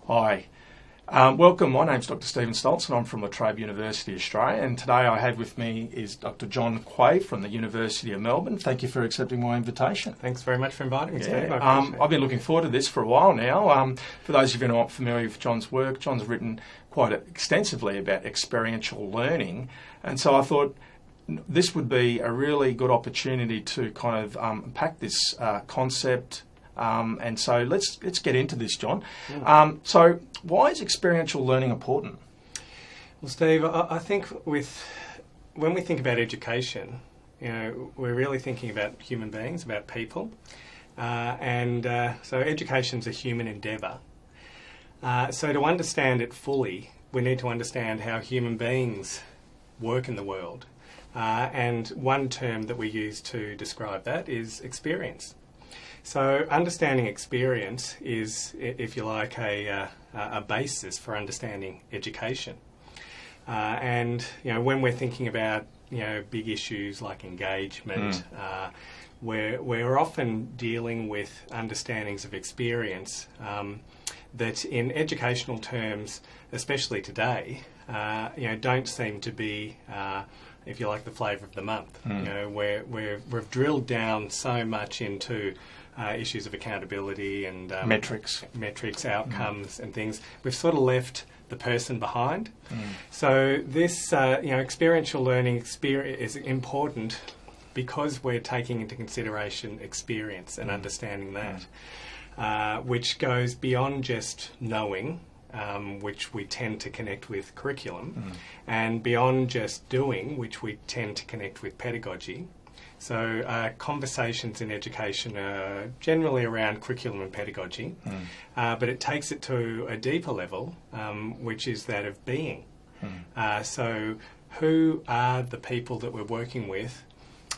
Hi. Welcome, my name's Dr. Stephen Stolz and I'm from the Trobe University, Australia, and today I have with me is Dr. John Quay from the University of Melbourne. Thank you for accepting my invitation. Thanks very much for inviting me, Steve. I've been looking forward to this for a while now. For those of you who are not familiar with John's work, John's written quite extensively about experiential learning, and so I thought this would be a really good opportunity to kind of unpack this concept. And so let's get into this, John. So why is experiential learning important? Well, Steve, I think when we think about education, we're really thinking about human beings, about people, so education's a human endeavour. So to understand it fully, we need to understand how human beings work in the world. And one term that we use to describe that is experience. So understanding experience is, if you like, a basis for understanding education. And when we're thinking about big issues like engagement, we're often dealing with understandings of experience that, in educational terms, especially today, don't seem to be, if you like, the flavour of the month. We've drilled down so much into issues of accountability and metrics, outcomes and things. We've sort of left the person behind. So this, experiential learning is important because we're taking into consideration experience and understanding that, which goes beyond just knowing, which we tend to connect with curriculum, and beyond just doing, which we tend to connect with pedagogy. So conversations in education are generally around curriculum and pedagogy, but it takes it to a deeper level, which is that of being. So who are the people that we're working with,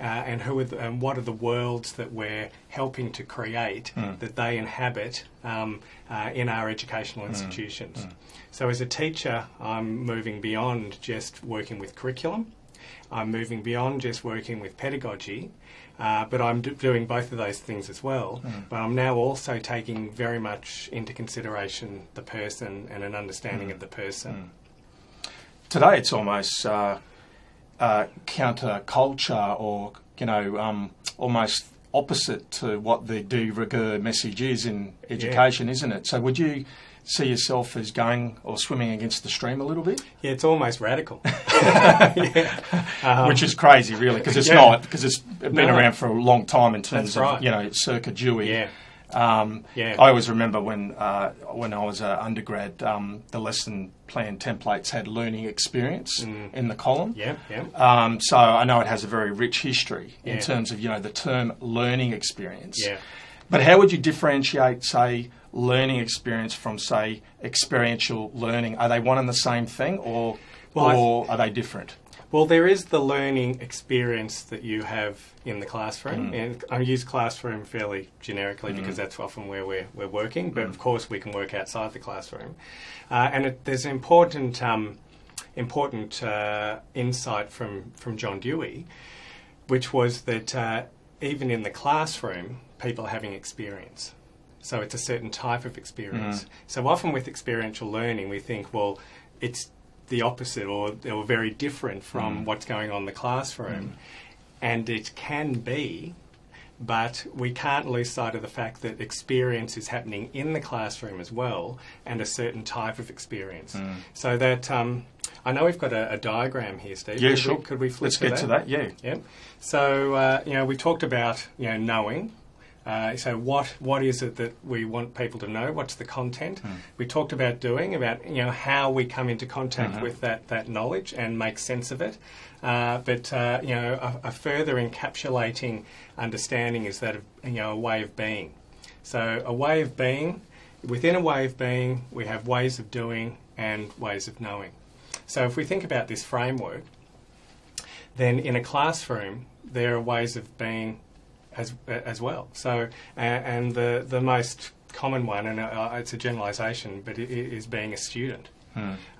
and what are the worlds that we're helping to create that they inhabit in our educational institutions? So as a teacher, I'm moving beyond just working with curriculum. I'm moving beyond just working with pedagogy, but I'm doing both of those things as well. But I'm now also taking very much into consideration the person and an understanding of the person. Today it's almost counter-culture or, almost opposite to what the de rigueur message is in education, isn't it? So would you see yourself as going or swimming against the stream a little bit? Yeah, it's almost radical. Which is crazy, really, because it's not, because it's been around for a long time in terms of, circa Dewey. I always remember when I was an undergrad, the lesson plan templates had learning experience in the column. So I know it has a very rich history in terms of, the term learning experience. But how would you differentiate, say, learning experience from, say, experiential learning? Are they one and the same thing, or are they different? Well, there is the learning experience that you have in the classroom, and I use classroom fairly generically because that's often where we're working, but of course we can work outside the classroom. There's an important insight from John Dewey, which was that even in the classroom, people are having experience. So it's a certain type of experience. So often with experiential learning, we think, well, it's the opposite or very different from what's going on in the classroom. And it can be, but we can't lose sight of the fact that experience is happening in the classroom as well, and a certain type of experience. So that, I know we've got a diagram here, Steve. Yeah, sure. Could we flip Let's get to that, yeah. So, we talked about, knowing. So what is it that we want people to know? What's the content? We talked about doing, about how we come into contact with that knowledge and make sense of it. But a further encapsulating understanding is that of a way of being. So a way of being, within a way of being, we have ways of doing and ways of knowing. So if we think about this framework, then in a classroom there are ways of being as well. So, and the most common one, and it's a generalisation, but it is being a student.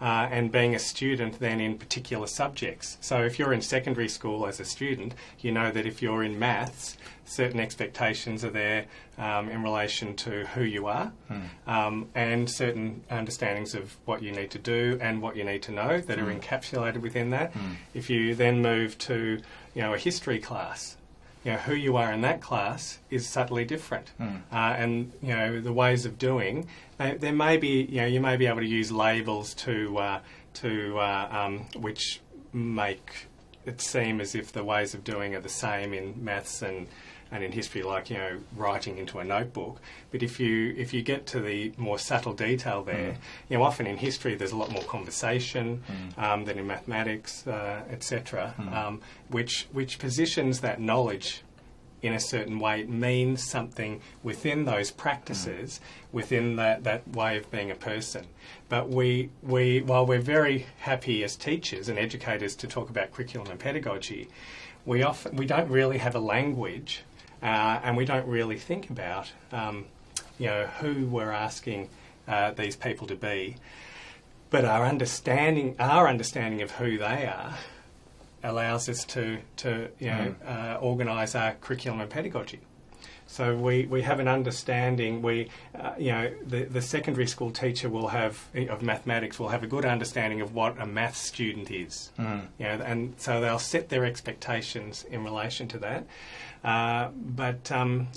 and being a student then in particular subjects. So if you're in secondary school as a student, you know that if you're in maths, certain expectations are there in relation to who you are, and certain understandings of what you need to do and what you need to know that are encapsulated within that. If you then move to, a history class, who you are in that class is subtly different. And, the ways of doing, there may be, you may be able to use labels to which make it seem as if the ways of doing are the same in maths and in history, like, writing into a notebook. But if you get to the more subtle detail there, often in history there's a lot more conversation than in mathematics, etc., which positions that knowledge in a certain way. It means something within those practices, within that way of being a person. But we while we're very happy as teachers and educators to talk about curriculum and pedagogy, we don't really have a language, and we don't really think about who we're asking these people to be. But our understanding of who they are allows us to organise our curriculum and pedagogy. So we have an understanding. The secondary school teacher of mathematics will have a good understanding of what a maths student is. And so they'll set their expectations in relation to that.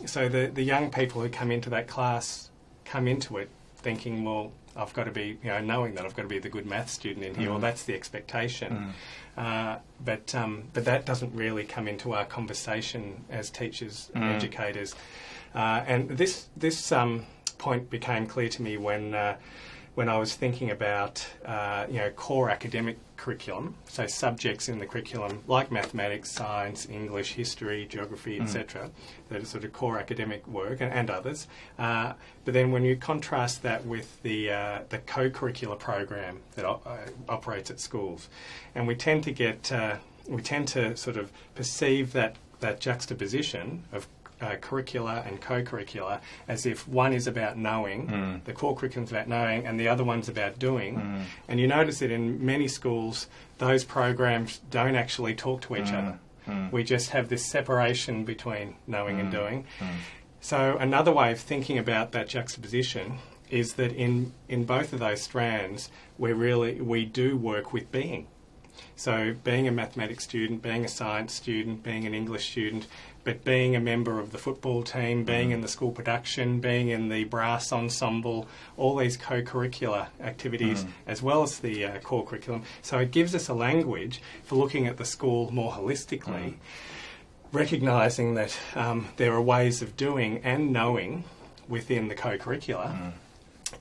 So the young people who come into that class come into it thinking, well, I've got to be, knowing that I've got to be the good maths student in here, or that's the expectation. But that doesn't really come into our conversation as teachers, educators. And this point became clear to me when I was thinking about core academic curriculum, so subjects in the curriculum like mathematics, science, English, history, geography, etc. That are sort of core academic work, and others. But then when you contrast that with the co-curricular program that operates at schools, and we tend to sort of perceive that juxtaposition of curricular and co-curricular as if one is about knowing, the core curriculum is about knowing, and the other one's about doing. And you notice that in many schools, those programs don't actually talk to each other. We just have this separation between knowing and doing. So another way of thinking about that juxtaposition is that in both of those strands, we do work with being. So being a mathematics student, being a science student, being an English student, but being a member of the football team, being in the school production, being in the brass ensemble, all these co-curricular activities, as well as the core curriculum. So it gives us a language for looking at the school more holistically, recognising that there are ways of doing and knowing within the co-curricular,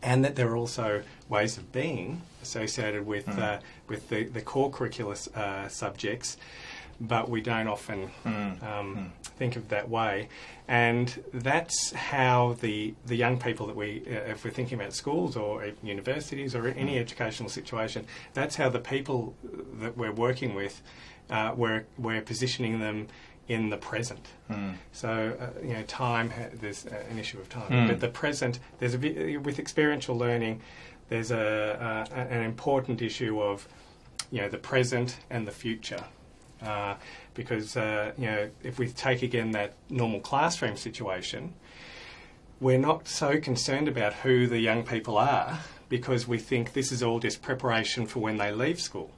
and that there are also ways of being associated with the core curricular subjects, but we don't often think of that way. And that's how the young people that if we're thinking about schools or universities or any educational situation, that's how the people that we're working with, we're positioning them in the present. So, time, there's an issue of time. But the present, with experiential learning, there's an important issue of, the present and the future. Because, if we take again that normal classroom situation, we're not so concerned about who the young people are because we think this is all just preparation for when they leave school.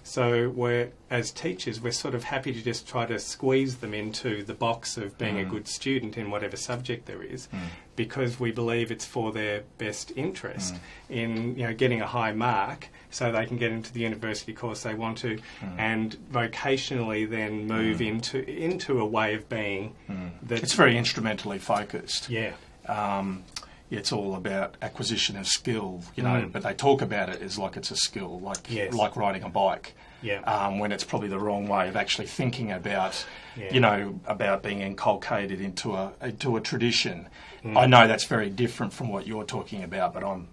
So as teachers, we're sort of happy to just try to squeeze them into the box of being a good student in whatever subject there is, because we believe it's for their best interest in getting a high mark so they can get into the university course they want to, and vocationally then move into a way of being that it's very instrumentally focused. Yeah. It's all about acquisition of skill, but they talk about it as like it's a skill, like riding a bike. Yeah. When it's probably the wrong way of actually thinking about, about being inculcated into a tradition. I know that's very different from what you're talking about, but I'm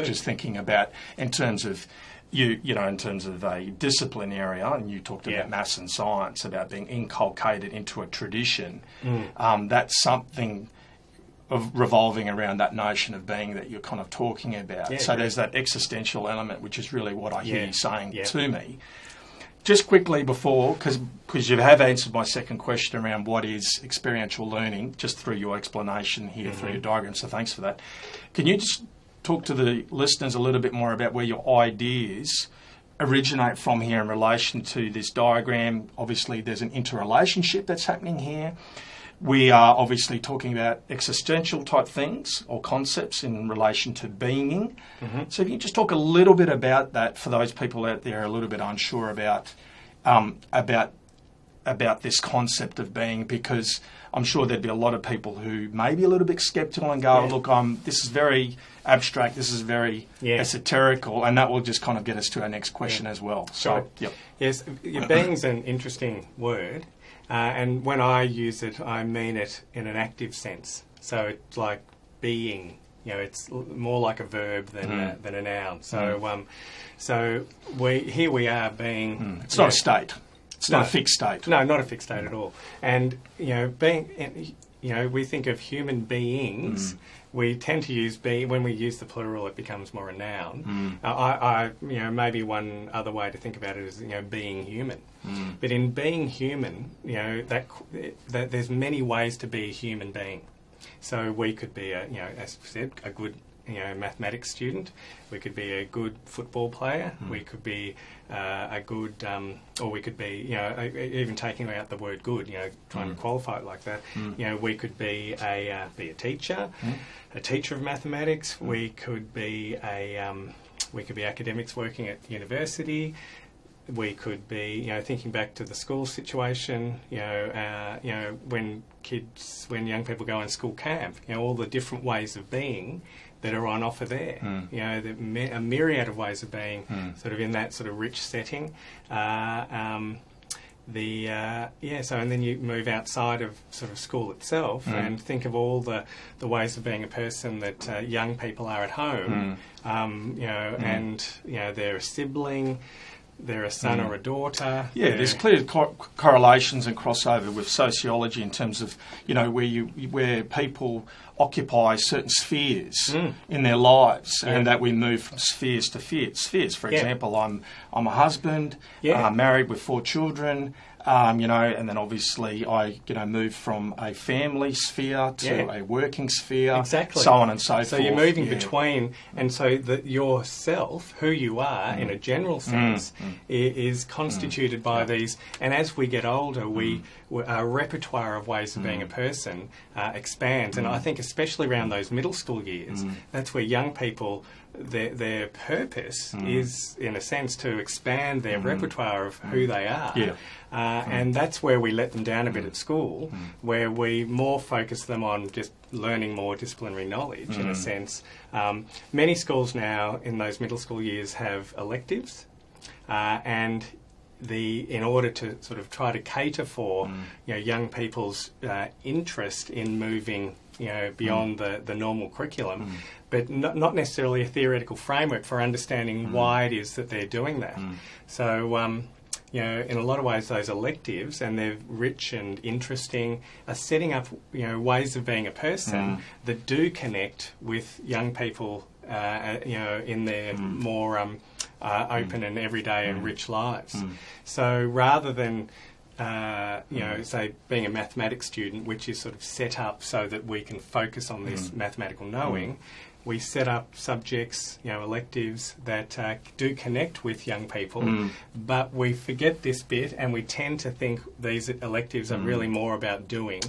just thinking about in terms of in terms of a discipline area, and you talked about maths and science, about being inculcated into a tradition. That's something of revolving around that notion of being that you're kind of talking about. Yeah, so there's that existential element, which is really what I hear you saying Yeah. to me. Just quickly before, because you have answered my second question around what is experiential learning, just through your explanation here, through your diagram, so thanks for that. Can you just talk to the listeners a little bit more about where your ideas originate from here in relation to this diagram? Obviously, there's an interrelationship that's happening here. We are obviously talking about existential type things or concepts in relation to being. So if you just talk a little bit about that for those people out there a little bit unsure about this concept of being, because I'm sure there'd be a lot of people who may be a little bit sceptical and go, look, this is very abstract, this is very esoterical, and that will just kind of get us to our next question as well. So, Yes, being's an interesting word. And when I use it, I mean it in an active sense. So it's like being, it's more like a verb than a noun. So so we are being. It's not a state. It's not a fixed state. No, not a fixed state at all. And being, we think of human beings. We tend to use being, when we use the plural, it becomes more a noun. Maybe one other way to think about it is, being human. But in being human, that there's many ways to be a human being. So we could be as we said, a good mathematics student. We could be a good football player. We could be a good, or we could be, even taking out the word good, trying to qualify it like that. We could be a teacher, a teacher of mathematics. We could be academics working at university. We could be, thinking back to the school situation, when young people go on school camp, all the different ways of being that are on offer there. A myriad of ways of being sort of in that sort of rich setting. So and then you move outside of sort of school itself and think of all the ways of being a person that young people are at home, and they're a sibling, they're a son or a daughter. Yeah, there's clear correlations and crossover with sociology in terms of, where people occupy certain spheres in their lives, and that we move from spheres to spheres. For example, I'm a husband, married with 4 children, and then obviously I, moved from a family sphere to a working sphere, so on and so forth. So you're moving between, and so that yourself, who you are in a general sense, is constituted by these. And as we get older, our repertoire of ways of being a person expands. And I think especially around those middle school years, that's where young people, their purpose is, in a sense, to expand their repertoire of who they are. And that's where we let them down a bit at school, where we more focus them on just learning more disciplinary knowledge, in a sense. Many schools now, in those middle school years, have electives, and in order to sort of try to cater for young people's interest in moving beyond the normal curriculum, but not necessarily a theoretical framework for understanding why it is that they're doing that. So, in a lot of ways, those electives, and they're rich and interesting, are setting up ways of being a person that do connect with young people, in their more open and everyday and rich lives. So rather than say being a mathematics student, which is sort of set up so that we can focus on this mathematical knowing, we set up subjects, electives that do connect with young people, but we forget this bit and we tend to think these electives are really more about doing,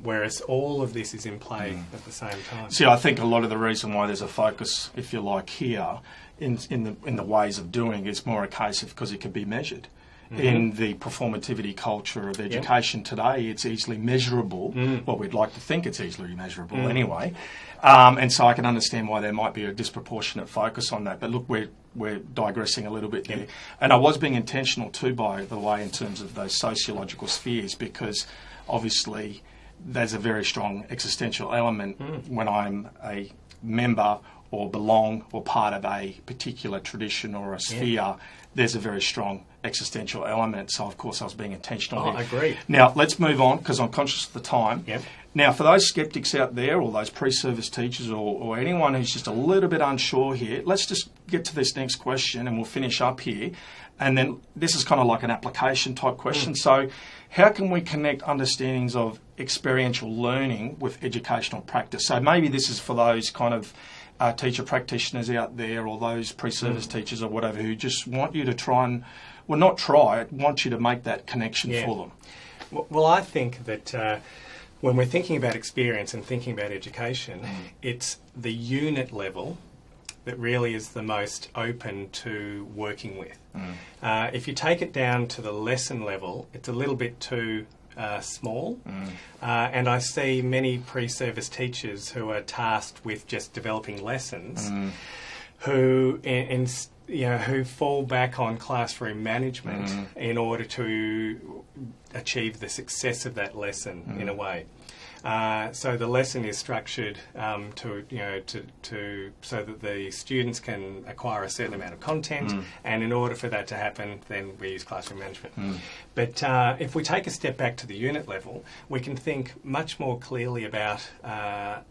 whereas all of this is in play at the same time. See, I think a lot of the reason why there's a focus, if you like, here in the ways of doing is more a case of because it can be measured. In the performativity culture of education today, it's easily measurable. Well, we'd like to think it's easily measurable anyway. And so I can understand why there might be a disproportionate focus on that. But look, we're digressing a little bit there. And I was being intentional too, by the way, in terms of those sociological spheres, because obviously there's a very strong existential element when I'm a member or belong or part of a particular tradition or a sphere. There's a very strong existential element. So, of course, I was being intentional there. I agree. Now, let's move on, because I'm conscious of the time. Now, for those skeptics out there, or those pre-service teachers, or anyone who's just a little bit unsure here, let's just get to this next question and we'll finish up here. And then this is kind of like an application type question. So how can we connect understandings of experiential learning with educational practice? So maybe this is for those kind of teacher practitioners out there, or those pre-service teachers or whatever, who just want you to try and, well, not try, want you to make that connection for them. Well, I think that when we're thinking about experience and thinking about education, it's the unit level that really is the most open to working with. If you take it down to the lesson level, it's a little bit too small. And I see many pre-service teachers who are tasked with just developing lessons who who fall back on classroom management in order to achieve the success of that lesson in a way. So the lesson is structured so that the students can acquire a certain amount of content, and in order for that to happen, then we use classroom management. But if we take a step back to the unit level, we can think much more clearly about a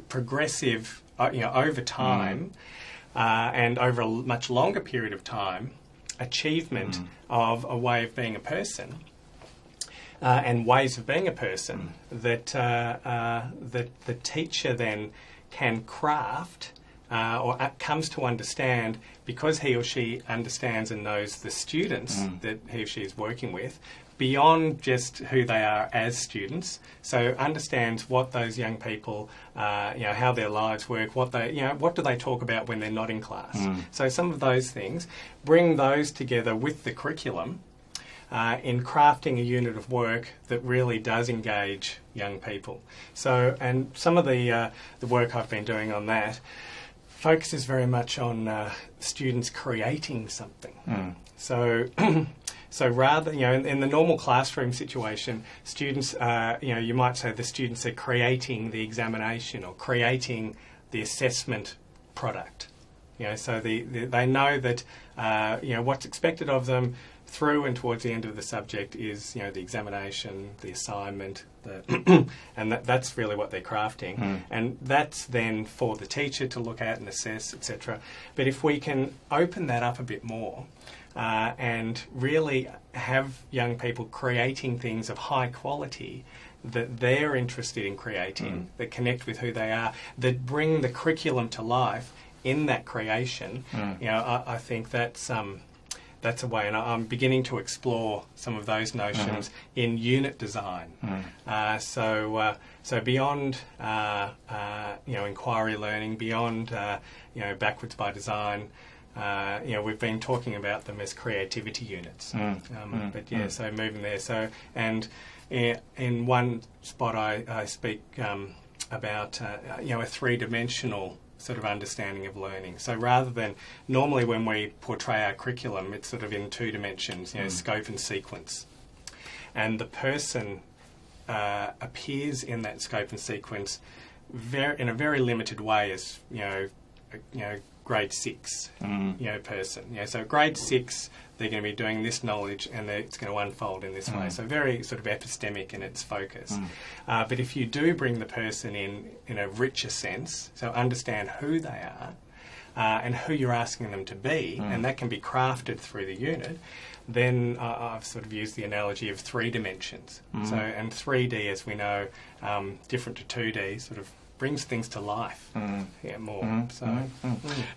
progressive, over time. And over a much longer period of time, achievement of a way of being a person and ways of being a person that the teacher then can craft or comes to understand, because he or she understands and knows the students that he or she is working with, beyond just who they are as students. So understands what those young people, how their lives work, what do they talk about when they're not in class. So some of those things, bring those together with the curriculum in crafting a unit of work that really does engage young people. So, and some of the work I've been doing on that focuses very much on students creating something. So rather, in the normal classroom situation, students, you might say the students are creating the examination or creating the assessment product. So they know that, what's expected of them through and towards the end of the subject is, the examination, the assignment, and that's really what they're crafting. And that's then for the teacher to look at and assess, etc. But if we can open that up a bit more, and really have young people creating things of high quality that they're interested in creating, that connect with who they are, that bring the curriculum to life in that creation, I think that's a way, and I'm beginning to explore some of those notions in unit design. So beyond inquiry learning, beyond backwards by design. We've been talking about them as creativity units, so moving there. So, and in one spot I speak about a three-dimensional sort of understanding of learning. So rather than normally when we portray our curriculum, it's sort of in two dimensions, scope and sequence, and the person appears in that scope and sequence in a very limited way as grade 6 person. So grade 6, they're going to be doing this knowledge and it's going to unfold in this way. So very sort of epistemic in its focus. But if you do bring the person in a richer sense, so understand who they are and who you're asking them to be, and that can be crafted through the unit, then I've sort of used the analogy of 3 dimensions. So, and 3D, as we know, different to 2D, sort of brings things to life more.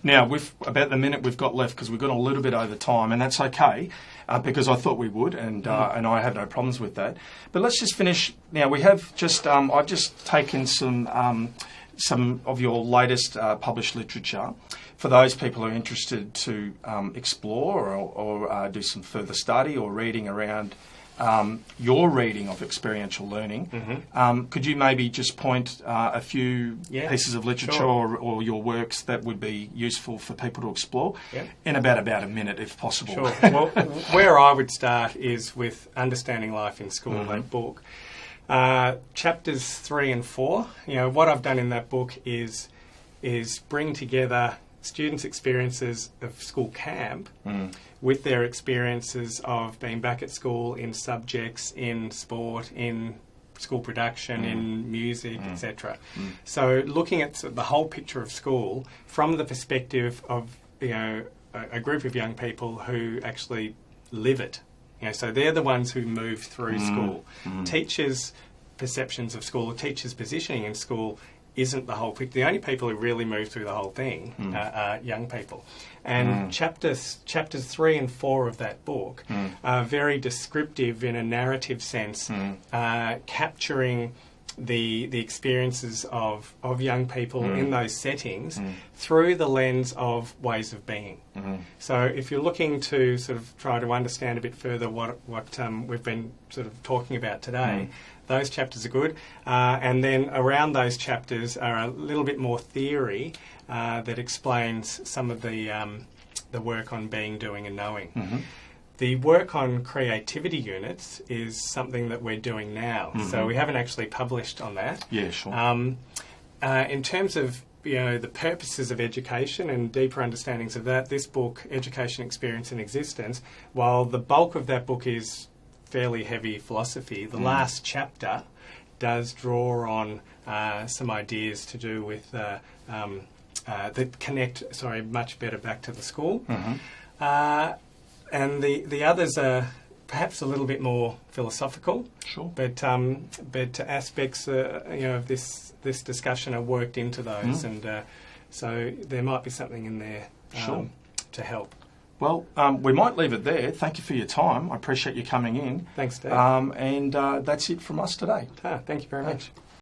Now, with about the minute we've got left, because we've got a little bit over time, and that's okay, because I thought we would, and I have no problems with that. But let's just finish. Now, we have just I've just taken some of your latest published literature for those people who are interested to explore or do some further study or reading around your reading of experiential learning. Could you maybe just point a few pieces of literature or your works that would be useful for people to explore in about a minute, if possible? Sure. Well, where I would start is with Understanding Life in School, that book. Chapters 3 and 4, what I've done in that book is bring together students' experiences of school camp with their experiences of being back at school in subjects, in sport, in school production, in music, etc. So looking at the whole picture of school from the perspective of a group of young people who actually live it. So they're the ones who move through school. Teachers' perceptions of school, or teachers' positioning in school isn't the whole picture. The only people who really move through the whole thing are young people. And chapters 3 and 4 of that book are very descriptive in a narrative sense, capturing the experiences of young people in those settings through the lens of ways of being. So if you're looking to sort of try to understand a bit further what we've been sort of talking about today, those chapters are good. And then around those chapters are a little bit more theory that explains some of the work on being, doing and knowing. The work on creativity units is something that we're doing now. So we haven't actually published on that. Yeah, sure. In terms of the purposes of education and deeper understandings of that, this book, Education, Experience and Existence, while the bulk of that book is fairly heavy philosophy, the last chapter does draw on some ideas to do with that connect much better back to the school. And the others are perhaps a little bit more philosophical. Sure. But aspects of this discussion are worked into those, and so there might be something in there to help. Well, we might leave it there. Thank you for your time. I appreciate you coming in. Thanks, Dave. And that's it from us today. Thank you very much.